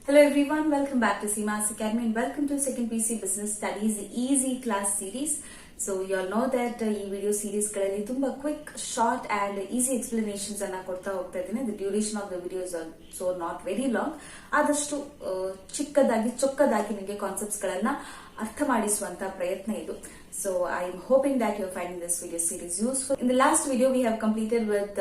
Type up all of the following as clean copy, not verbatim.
Hello everyone, welcome back to Seema's Academy and welcome to Second PC Business Studies Easy Class Series. So you all know that ಈ video series ಗಳಲ್ಲಿ ತುಂಬಾ quick, short and easy explanations ಅನ್ನ ಕೊಡ್ತಾ ಹೋಗ್ತಾ ಇದ್ದೀನಿ. The duration of the videos so not very long, ಆದಷ್ಟು ಚಿಕ್ಕದಾಗಿ ಚೊಕ್ಕದಾಗಿ ನಿಮಗೆ ಕಾನ್ಸೆಪ್ಟ್ಸ್ ಗಳನ್ನ ಅರ್ಥ ಮಾಡಿಸುವಂತ ಪ್ರಯತ್ನ ಇದು. So I am hoping that you are finding this video series useful. In the last video we have completed with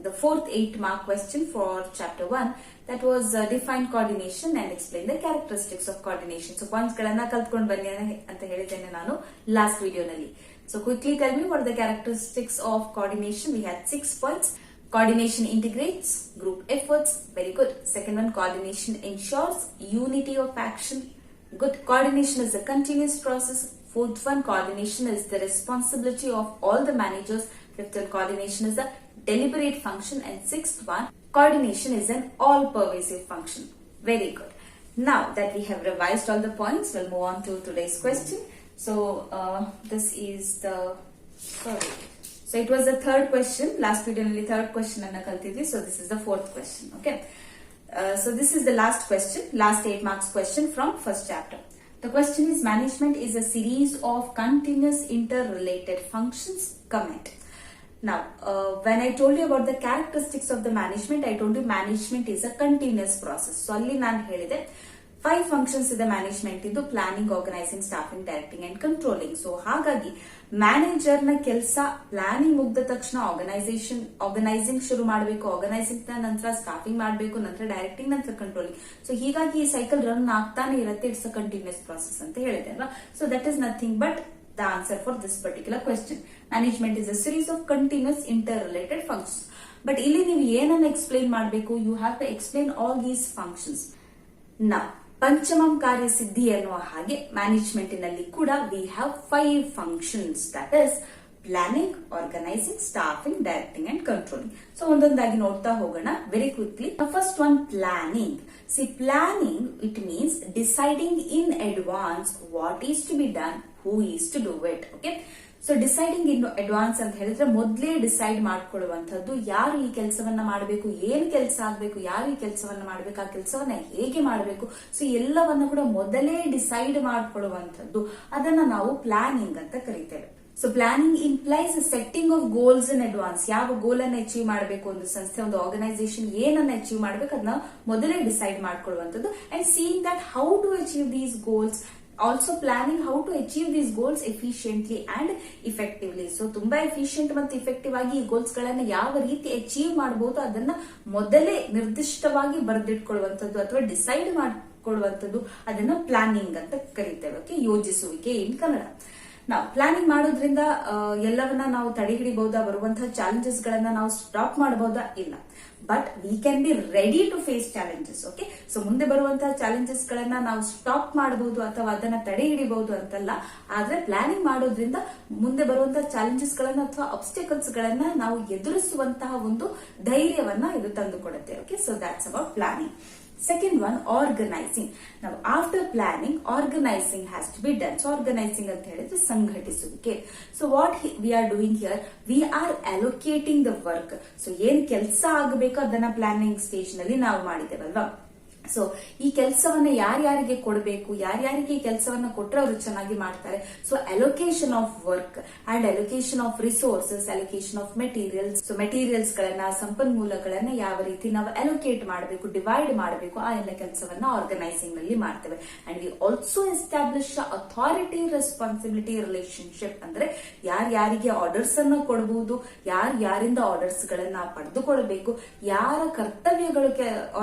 the fourth 8-mark question for chapter 1, that was define coordination and explain the characteristics of coordination. So points galana kaltkondu banni anta helidene nanu last video nalli. So quickly tell me what are the characteristics of coordination. We had 6 points. Coordination integrates group efforts. Very good. Second one, coordination ensures unity of action. Good. Coordination is a continuous process. Fourth one, coordination is the responsibility of all the managers. Fifth one, coordination is a deliberate function. And sixth one, coordination is an all-pervasive function. Very good. Now that we have revised all the points, we'll move on to today's question. So this is the So it was the third question. Last video only third question anna kaltidvi. So this is the fourth question. Okay. So this is the last question, last 8 marks question from first chapter. The question is, management is a series of continuous interrelated functions. Comment. Now, when I told you about the characteristics of the management, I told you management is a continuous process. So, alli nan helide 5 functions ಇದೆ management ಇದು: planning, organizing, staffing, directing and controlling. So ಹಾಗಾಗಿ manager ನ ಕೆಲಸ planning ಮುಗ್ದ ತಕ್ಷಣ organising ಶುರು ಮಾಡಬೇಕು, organising ನಂತರ ಸ್ಟಾಫಿಂಗ್ ಮಾಡಬೇಕು, ನಂತರ ಡೈರೆಕ್ಟಿಂಗ್, ನಂತರ ಕಂಟ್ರೋಲಿಂಗ್. ಸೊ ಹೀಗಾಗಿ ಈ ಸೈಕಲ್ ರನ್ ಆಗ್ತಾನೆ ಇರುತ್ತೆ. ಇಟ್ಸ್ ಅ ಕಂಟಿನ್ಯೂಸ್ ಪ್ರಾಸೆಸ್ ಅಂತ ಹೇಳಿದೆ ಅಲ್ವಾ. So that is nothing but the answer for this particular question. Management is a series of continuous interrelated functions. But ಇಲ್ಲಿ ನೀವು ಏನನ್ನ ಎಕ್ಸ್ಪ್ಲೇನ್ ಮಾಡಬೇಕು, you have to explain all these functions. Now, ಪಂಚಮಂ ಕಾರ್ಯ ಸಿದ್ಧಿ ಎನ್ನುವ ಹಾಗೆ ಮ್ಯಾನೇಜ್ಮೆಂಟಿನಲ್ಲಿ ಕೂಡ we have 5 functions, that is planning, organizing, staffing, directing and controlling. So ಒಂದೊಂದಾಗಿ ನೋಡ್ತಾ ಹೋಗೋಣ very quickly. First one, planning. See planning, it means deciding in advance what is to be done, who is to do it. Okay. So deciding in advance ಅಂತ ಹೇಳಿದ್ರೆ ಮೊದಲೇ decide ಮಾಡ್ಕೊಳ್ಳುವಂತದ್ದು, ಯಾರು ಈ ಕೆಲಸವನ್ನ ಮಾಡಬೇಕು, ಏನ್ ಕೆಲಸ ಆಗ್ಬೇಕು, ಯಾರು ಈ ಕೆಲಸವನ್ನ ಮಾಡಬೇಕು, ಆ ಕೆಲಸವನ್ನ ಹೇಗೆ ಮಾಡಬೇಕು, ಸೊ ಎಲ್ಲವನ್ನ ಕೂಡ ಮೊದಲೇ ಡಿಸೈಡ್ ಮಾಡ್ಕೊಳ್ಳುವಂತದ್ದು, ಅದನ್ನ ನಾವು ಪ್ಲಾನಿಂಗ್ ಅಂತ ಕರಿತೇವೆ. So planning implies setting of goals in advance. ಯಾವ ಗೋಲ್ ಅನ್ನ ಅಚೀವ್ ಮಾಡಬೇಕು, ಒಂದು ಸಂಸ್ಥೆ, ಒಂದು ಆರ್ಗನೈಸೇಷನ್ ಏನನ್ನ ಅಚೀವ್ ಮಾಡಬೇಕು ಅದನ್ನ ಮೊದಲೇ ಡಿಸೈಡ್ ಮಾಡ್ಕೊಳ್ಳುವಂತದ್ದು. And seeing that how to achieve these goals, also planning how to achieve these goals efficiently and effectively. So ತುಂಬಾ ಎಫಿಷಿಯಂಟ್ ಮತ್ತು ಇಫೆಕ್ಟಿವ್ ಆಗಿ ಈ ಗೋಲ್ಸ್ ಗಳನ್ನ ಯಾವ ರೀತಿ ಅಚೀವ್ ಮಾಡಬಹುದು ಅದನ್ನ ಮೊದಲೇ ನಿರ್ದಿಷ್ಟವಾಗಿ ಬರೆದಿಟ್ಕೊಳ್ಳುವಂತದ್ದು ಅಥವಾ ಡಿಸೈಡ್ ಮಾಡ್ಕೊಳ್ಳುವಂತದ್ದು, ಅದನ್ನ ಪ್ಲಾನಿಂಗ್ ಅಂತ ಕರೀತೇವೆ. ಓಕೆ, ಯೋಜಿಸುವಿಕೆ ಇನ್ ಕನ್ನಡ. ನಾವು ಪ್ಲಾನಿಂಗ್ ಮಾಡೋದ್ರಿಂದ ಎಲ್ಲವನ್ನ ನಾವು ತಡೆ ಹಿಡಿಬಹುದಾ, ಬರುವಂತಹ ಚಾಲೆಂಜಸ್ ಗಳನ್ನ ನಾವು ಸ್ಟಾಪ್ ಮಾಡಬಹುದಾ? ಇಲ್ಲ. But we can be ready to face challenges. Okay. So ಮುಂದೆ ಬರುವಂತಹ ಚಾಲೆಂಜಸ್ ಗಳನ್ನ ನಾವು ಸ್ಟಾಪ್ ಮಾಡಬಹುದು ಅಥವಾ ಅದನ್ನ ತಡೆ ಹಿಡಿಬಹುದು ಅಂತಲ್ಲ. ಆದ್ರೆ ಪ್ಲಾನಿಂಗ್ ಮಾಡೋದ್ರಿಂದ ಮುಂದೆ ಬರುವಂತಹ ಚಾಲೆಂಜಸ್ ಗಳನ್ನ ಅಥವಾ ಅಬ್ಸ್ಟಿಕಲ್ಸ್ ಗಳನ್ನ ನಾವು ಎದುರಿಸುವಂತಹ ಒಂದು ಧೈರ್ಯವನ್ನ ಇದು ತಂದುಕೊಡುತ್ತೆ. Okay. So that's about planning. Second one, organizing. Now, after planning, organizing has to be done. So, organizing ಅಂತ ಹೇಳಿದ್ರೆ ಸಂಘಟಿಸುವಿಕೆ. So, what we are doing here, we are allocating the work. So, ಏನ್ ಕೆಲಸ ಆಗಬೇಕು ಅದನ್ನ ಪ್ಲಾನಿಂಗ್ ಸ್ಟೇಜ್ ನಲ್ಲಿ ನಾವು ಮಾಡಿದ್ದೇವಲ್ವಾ. So ಈ ಕೆಲಸವನ್ನ ಯಾರ್ಯಾರಿಗೆ ಕೊಡಬೇಕು, ಯಾರ್ಯಾರಿಗೆ ಈ ಕೆಲಸವನ್ನ ಕೊಟ್ರೆ ಅವರು ಚೆನ್ನಾಗಿ ಮಾಡ್ತಾರೆ. So allocation of work and allocation of resources, allocation of materials. So materials ಗಳನ್ನ, ಸಂಪನ್ಮೂಲಗಳನ್ನ ಯಾವ ರೀತಿ ನಾವು ಅಲೋಕೇಟ್ ಮಾಡಬೇಕು, ಡಿವೈಡ್ ಮಾಡಬೇಕು, ಆ ಎಲ್ಲ ಕೆಲಸವನ್ನ ಆರ್ಗನೈಸಿಂಗ್ ನಲ್ಲಿ ಮಾಡ್ತೇವೆ. And we also establish authority responsibility relationship. ಅಂದ್ರೆ ಯಾರ್ಯಾರಿಗೆ ಆರ್ಡರ್ಸ್ ಅನ್ನ ಕೊಡಬಹುದು, ಯಾರಿಂದ ಆರ್ಡರ್ಸ್ ಗಳನ್ನ ಪಡೆದುಕೊಳ್ಬೇಕು, ಯಾರ ಕರ್ತವ್ಯಗಳು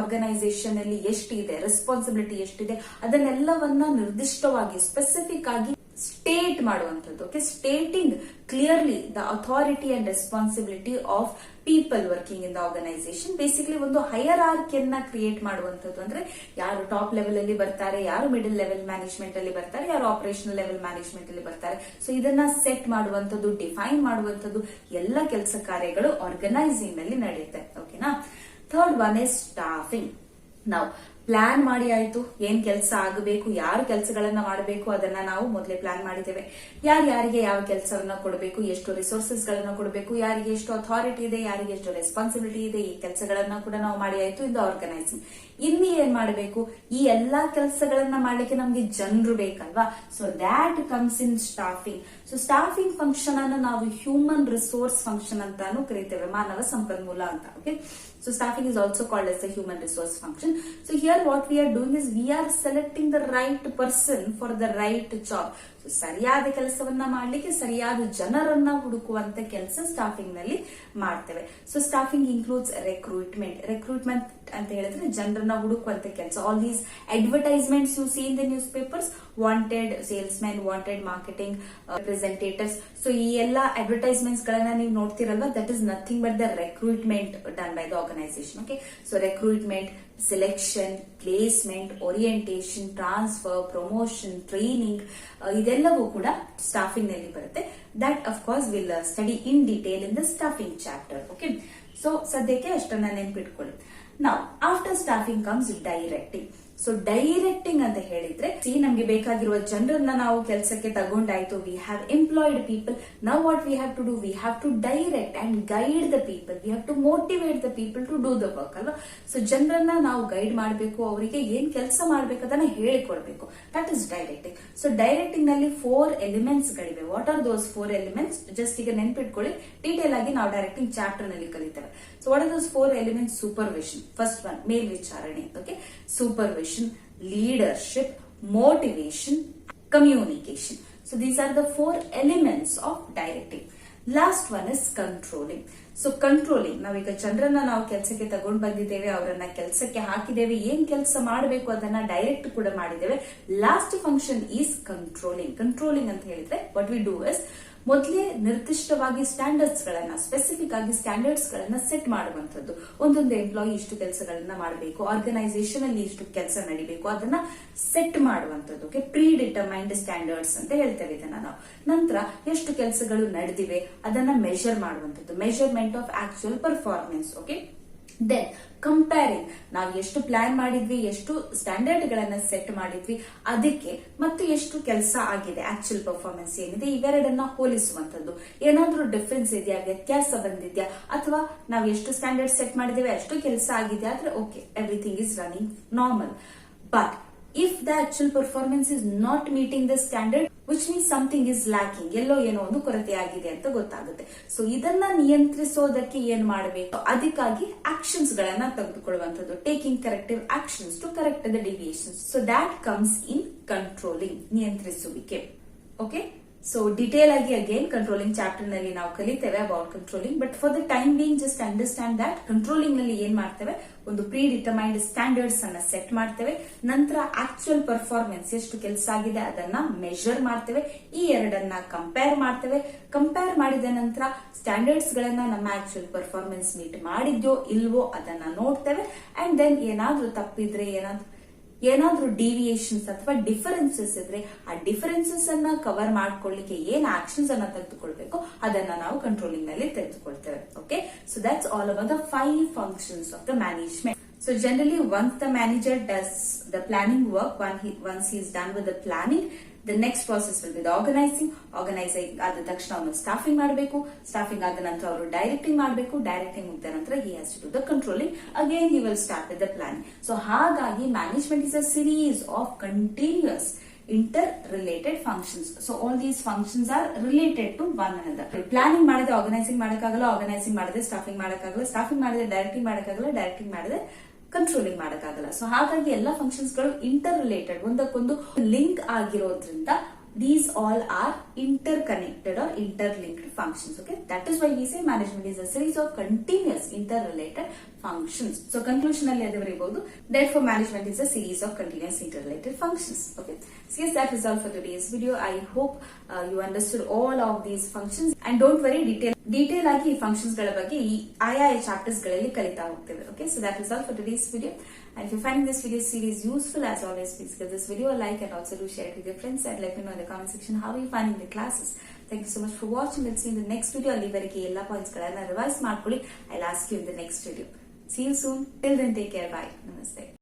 ಆರ್ಗನೈಸೇಷನ್ ಅಲ್ಲಿ ಎಷ್ಟಿದೆ, ರೆಸ್ಪಾನ್ಸಿಬಿಲಿಟಿ ಎಷ್ಟಿದೆ, ಅದನ್ನೆಲ್ಲವನ್ನ ನಿರ್ದಿಷ್ಟವಾಗಿ ಸ್ಪೆಸಿಫಿಕ್ ಆಗಿ ಸ್ಟೇಟ್ ಮಾಡುವಂಥದ್ದು. Okay. Stating clearly the authority and responsibility of people working in the organization. Basically ಒಂದು ಹೈಯರಾರ್ಕಿಯನ್ನ ಕ್ರಿಯೇಟ್ ಮಾಡುವಂಥದ್ದು. ಅಂದ್ರೆ ಯಾರು ಟಾಪ್ ಲೆವೆಲ್ ಅಲ್ಲಿ ಬರ್ತಾರೆ, ಯಾರು ಮಿಡಲ್ ಲೆವೆಲ್ ಮ್ಯಾನೇಜ್ಮೆಂಟ್ ಅಲ್ಲಿ ಬರ್ತಾರೆ, ಯಾರು ಆಪರೇಷನಲ್ ಲೆವೆಲ್ ಮ್ಯಾನೇಜ್ಮೆಂಟ್ ಅಲ್ಲಿ ಬರ್ತಾರೆ. ಸೊ ಇದನ್ನ ಸೆಟ್ ಮಾಡುವಂಥದ್ದು, ಡಿಫೈನ್ ಮಾಡುವಂಥದ್ದು, ಎಲ್ಲ ಕೆಲಸ ಕಾರ್ಯಗಳು ಆರ್ಗನೈಸಿಂಗ್ ನಲ್ಲಿ ನಡೆಯುತ್ತೆ. ಓಕೆನಾ. Third one is staffing. ನಾವು ಪ್ಲಾನ್ ಮಾಡಿ ಆಯ್ತು, ಏನ್ ಕೆಲಸ ಆಗಬೇಕು, ಯಾರು ಕೆಲಸಗಳನ್ನ ಮಾಡಬೇಕು ಅದನ್ನ ನಾವು ಮೊದಲೇ ಪ್ಲಾನ್ ಮಾಡಿದ್ದೇವೆ. ಯಾರಿಗೆ ಯಾವ ಕೆಲಸವನ್ನ ಕೊಡಬೇಕು, ಎಷ್ಟು ರಿಸೋರ್ಸಸ್ ಗಳನ್ನ ಕೊಡಬೇಕು, ಯಾರಿಗೆ ಎಷ್ಟು ಅಥಾರಿಟಿ ಇದೆ, ಯಾರಿಗೆ ಎಷ್ಟು ರೆಸ್ಪಾನ್ಸಿಬಿಲಿಟಿ ಇದೆ, ಈ ಕೆಲಸಗಳನ್ನ ಕೂಡ ನಾವು ಮಾಡಿ ಆಯ್ತು. ಇದು ಆರ್ಗನೈಸಿಂಗ್. ಇನ್ನು ಏನ್ ಮಾಡಬೇಕು, ಈ ಎಲ್ಲಾ ಕೆಲಸಗಳನ್ನ ಮಾಡ್ಲಿಕ್ಕೆ ನಮ್ಗೆ ಜನರು ಬೇಕಲ್ವಾ. So that comes in staffing. So staffing function ಅನ್ನು ನಾವು ಹ್ಯೂಮನ್ ರಿಸೋರ್ಸ್ ಫಂಕ್ಷನ್ ಅಂತಾನು ಕರಿತೇವೆ, ಮಾನವ ಸಂಪನ್ಮೂಲ ಅಂತ. Okay, so staffing is also called as the human resource function. So here what we are doing is we are selecting the right person for the right job. So ಸರಿಯಾದ ಕೆಲಸವನ್ನ ಮಾಡ್ಲಿಕ್ಕೆ ಸರಿಯಾದ ಜನರನ್ನ ಹುಡುಕುವಂತ ಕೆಲಸ ಸ್ಟಾಫಿಂಗ್ ನಲ್ಲಿ ಮಾಡ್ತೇವೆ. ಸೊ ಸ್ಟಾಫಿಂಗ್ ಇನ್ಕ್ಲೂಡ್ಸ್ ರಿಕ್ರೂಟ್ಮೆಂಟ್ ಅಂತ ಹೇಳಿದ್ರೆ ಜನರನ್ನ ಹುಡುಕುವಂತ ಕೆಲಸ. All these advertisements you see in the newspapers, wanted salesman, wanted marketing representatives. So ಈ ಎಲ್ಲಾ ಅಡ್ವರ್ಟೈಸ್ಮೆಂಟ್ಸ್ ಗಳನ್ನ ನೀವು ನೋಡ್ತಿರಲ್ವಾ, that is nothing but the recruitment done by the organisation. Okay, so recruitment, selection, placement, orientation, transfer, promotion, training, ಇದೆಲ್ಲವೂ ಕೂಡ staffing ನಲ್ಲಿ ಬರುತ್ತೆ. That of course will study in detail in the staffing chapter. Okay, so ಸದ್ಯಕ್ಕೆ ಅಷ್ಟನ್ನ ನೆನ್ಪಿಟ್ಕೊಳ್ಳಿ. ನಾವು after staffing comes directing. So directing ಅಂತ ಹೇಳಿದ್ರೆ, ನಮ್ಗೆ ಬೇಕಾಗಿರುವ ಜನರನ್ನ ನಾವು ಕೆಲಸಕ್ಕೆ ತಗೊಂಡಾಯ್ತು, we have employed people. Now what we have to do, we have to direct and guide the people, we have to motivate the people to do the work ಅಲ್ವಾ. ಸೊ ಜನರನ್ನ ನಾವು ಗೈಡ್ ಮಾಡಬೇಕು, ಅವರಿಗೆ ಏನ್ ಕೆಲಸ ಮಾಡ್ಬೇಕು ಅದನ್ನ ಹೇಳಿಕೊಡ್ಬೇಕು. That is directing. So directing ನಲ್ಲಿ 4 ಎಲಿಮೆಂಟ್ಸ್ ಗಳಿವೆ. What are those 4 elements? Just ಈಗ ನೆನ್ಪಿಟ್ಕೊಳ್ಳಿ, ಡೀಟೇಲ್ ಆಗಿ ನಾವು ಡೈರೆಕ್ಟಿಂಗ್ ಚಾಪ್ಟರ್ ನಲ್ಲಿ ಕಲಿತೇವೆ. So what are those 4 elements? Supervision, first one ಮೇಲ್ವಿಚಾರಣೆ. Okay, supervision, leadership, motivation, communication. So these are the 4 elements of directing. Last one is controlling. So controlling, ನಾವೀಗ ಜನರನ್ನ ನಾವು ಕೆಲಸಕ್ಕೆ ತಗೊಂಡ್ ಬಂದಿದ್ದೇವೆ, ಅವರನ್ನ ಕೆಲಸಕ್ಕೆ ಹಾಕಿದ್ದೇವೆ, ಏನ್ ಕೆಲಸ ಮಾಡಬೇಕು ಅದನ್ನ ಡೈರೆಕ್ಟ್ ಕೂಡ ಮಾಡಿದ್ದೇವೆ. Last function is controlling. Controlling ಅಂತ ಹೇಳಿದ್ರೆ ವಾಟ್ ವಿ ಡೂ ಇಸ್, ಮೊದಲೇ ನಿರ್ದಿಷ್ಟವಾಗಿ ಸ್ಟ್ಯಾಂಡರ್ಡ್ಸ್ ಗಳನ್ನ, ಸ್ಪೆಸಿಫಿಕ್ ಆಗಿ ಸ್ಟ್ಯಾಂಡರ್ಡ್ಸ್ ಗಳನ್ನ ಸೆಟ್ ಮಾಡುವಂತದ್ದು. ಒಂದೊಂದು ಎಂಪ್ಲಾಯಿ ಇಷ್ಟು ಕೆಲಸಗಳನ್ನ ಮಾಡಬೇಕು, ಆರ್ಗನೈಸೇಷನ್ ಅಲ್ಲಿ ಇಷ್ಟು ಕೆಲಸ ನಡಿಬೇಕು, ಅದನ್ನ ಸೆಟ್ ಮಾಡುವಂತದ್ದು. ಓಕೆ, ಪ್ರೀ ಡಿಟರ್ಮೈನ್ಡ್ ಸ್ಟ್ಯಾಂಡರ್ಡ್ಸ್ ಅಂತ ಹೇಳ್ತೇವೆ ಇದನ್ನ ನಾವು. ನಂತರ ಎಷ್ಟು ಕೆಲಸಗಳು ನಡೆದಿವೆ ಅದನ್ನ ಮೆಷರ್ ಮಾಡುವಂತದ್ದು, measurement of actual performance. Okay, then comparing, ನಾವು ಎಷ್ಟು ಪ್ಲಾನ್ ಮಾಡಿದ್ವಿ, ಎಷ್ಟು ಸ್ಟ್ಯಾಂಡರ್ಡ್ ಗಳನ್ನ ಸೆಟ್ ಮಾಡಿದ್ವಿ, ಅದಕ್ಕೆ ಮತ್ತು ಎಷ್ಟು ಕೆಲಸ ಆಗಿದೆ, ಆಕ್ಚುಯಲ್ ಪರ್ಫಾರ್ಮೆನ್ಸ್ ಏನಿದೆ, ಇವೆರಡನ್ನ ಹೋಲಿಸುವಂತದ್ದು. ಏನಾದ್ರೂ ಡಿಫರೆನ್ಸ್ ಇದೆಯಾ, ವ್ಯತ್ಯಾಸ ಬಂದಿದ್ಯಾ, ಅಥವಾ ನಾವು ಎಷ್ಟು ಸ್ಟ್ಯಾಂಡರ್ಡ್ ಸೆಟ್ ಮಾಡಿದ್ದೇವೆ ಅಷ್ಟು ಕೆಲಸ ಆಗಿದೆ ಆದ್ರೆ okay, everything is running normal. But if the actual performance is not meeting the standard, which means something is lacking, ಎಲ್ಲೋ ಏನೋ ಒಂದು ಕೊರತೆ ಆಗಿದೆ ಅಂತ ಗೊತ್ತಾಗುತ್ತೆ. ಸೊ ಇದನ್ನ ನಿಯಂತ್ರಿಸೋದಕ್ಕೆ ಏನ್ ಮಾಡಬೇಕು, ಅದಕ್ಕಾಗಿ ಆಕ್ಷನ್ಸ್ ಗಳನ್ನ ತೆಗೆದುಕೊಳ್ಳುವಂತದ್ದು, taking corrective actions to correct the deviations. So that comes in controlling, ನಿಯಂತ್ರಿಸುವಿಕೆ. ಓಕೆ, ಸೊ ಡಿಟೇಲ್ ಆಗಿ ಅಗೇನ್ ಕಂಟ್ರೋಲಿಂಗ್ ಚಾಪ್ಟರ್ ನಲ್ಲಿ ನಾವು ಕಲಿತೇವೆ about controlling. But for the time being just understand that controlling ನಲ್ಲಿ ಏನ್ ಮಾಡ್ತೇವೆ, ಒಂದು ಪ್ರೀ ಡಿಟರ್ಮೈನ್ಡ್ ಸ್ಟ್ಯಾಂಡರ್ಡ್ಸ್ ಅನ್ನ ಸೆಟ್ ಮಾಡ್ತೇವೆ. ನಂತರ ಆಕ್ಚುಯಲ್ ಪರ್ಫಾರ್ಮೆನ್ಸ್ ಎಷ್ಟು ಕೆಲಸ ಆಗಿದೆ ಅದನ್ನ ಮೆಷರ್ ಮಾಡ್ತೇವೆ. ಈ ಎರಡನ್ನ ಕಂಪೇರ್ ಮಾಡ್ತೇವೆ. ಕಂಪೇರ್ ಮಾಡಿದ ನಂತರ ಸ್ಟ್ಯಾಂಡರ್ಡ್ಸ್ ಗಳನ್ನ ನಮ್ಮ ಆಕ್ಚುಯಲ್ ಪರ್ಫಾರ್ಮೆನ್ಸ್ ಮೀಟ್ ಮಾಡಿದ್ಯೋ ಇಲ್ವೋ ಅದನ್ನ ನೋಡ್ತೇವೆ. ಅಂಡ್ ದೆನ್ ಏನಾದ್ರೂ ತಪ್ಪಿದ್ರೆ, ಏನಾದ್ರೂ ಡಿವಿಯೇಷನ್ಸ್ ಅಥವಾ ಡಿಫರೆನ್ಸಸ್ ಇದ್ರೆ ಆ ಡಿಫರೆನ್ಸಸ್ ಅನ್ನ ಕವರ್ ಮಾಡ್ಕೊಳ್ಳಿಕ್ಕೆ ಏನ್ ಆಕ್ಷನ್ಸ್ ಅನ್ನ ತೆಗೆದುಕೊಳ್ಬೇಕು ಅದನ್ನ ನಾವು ಕಂಟ್ರೋಲಿಂಗ್ ನಲ್ಲಿ ತೆಗೆದುಕೊಳ್ತೇವೆ. Okay, so that's all about the 5 functions of the management. So generally once the manager does the planning work, once he is done with the planning, the next process will be the organizing ಆದ ತಕ್ಷಣ ಅವನು staffing ಮಾಡಬೇಕು, staffing ಆದ ನಂತರ ಅವರು directing ಮಾಡಬೇಕು, directing ಮುಗಿದ ನಂತರ he has to do the controlling, again he will start with the planning. So ಹಾಗಾಗಿ management is a series of continuous interrelated functions. So all these functions are related to one another. Planning ಮಾಡಿದ್ರೆ organising ಮಾಡಕ್ಕಾಗಲ್ಲ, organising ಮಾಡಿದ್ರೆ staffing ಮಾಡಕ್ಕಾಗಲ್ಲ, staffing ಮಾಡಿದ್ರೆ directing ಮಾಡಕ್ಕಾಗಲ್ಲ, directing ಮಾಡಿದ್ರೆ controlling ಮಾಡಕ್ಕಾಗಲ್ಲ. So ಹಾಗಾಗಿ ಎಲ್ಲ ಫಂಕ್ಷನ್ಸ್ ಗಳು ಇಂಟರ್ ರಿಲೇಟೆಡ್, ಒಂದಕ್ಕೊಂದು ಲಿಂಕ್ ಆಗಿರೋದ್ರಿಂದ these all are interconnected or interlinked functions. Okay, that is why we say management is a series of continuous interrelated functions. So conclusion alli adu baribodu, therefore management is a series of continuous interrelated functions. Okay, so yes, that is all for today's video. I hope you understood all of these functions, and don't worry, detail ಆಗಿ ಈ functions ಗಳ ಬಗ್ಗೆ ಈ ಆಯಾ chapters ಗಳಲ್ಲಿ ಕಲಿತಾ ಹೋಗ್ತೇವೆ. Okay, so that is all for today's video. And if you find this video series useful, as always, please give this video a like and also do share it with your friends, and let me know in the comment section how are you finding the classes. Thank you so much for watching. Let's see in the next video. ಅಲ್ಲಿವರೆಗೆ ಎಲ್ಲ points ಗಳನ್ನ revise ಮಾಡ್ಕೊಳ್ಳಿ. I'll ask you in the next video. See you soon. Till then, take care. Bye. Namaste.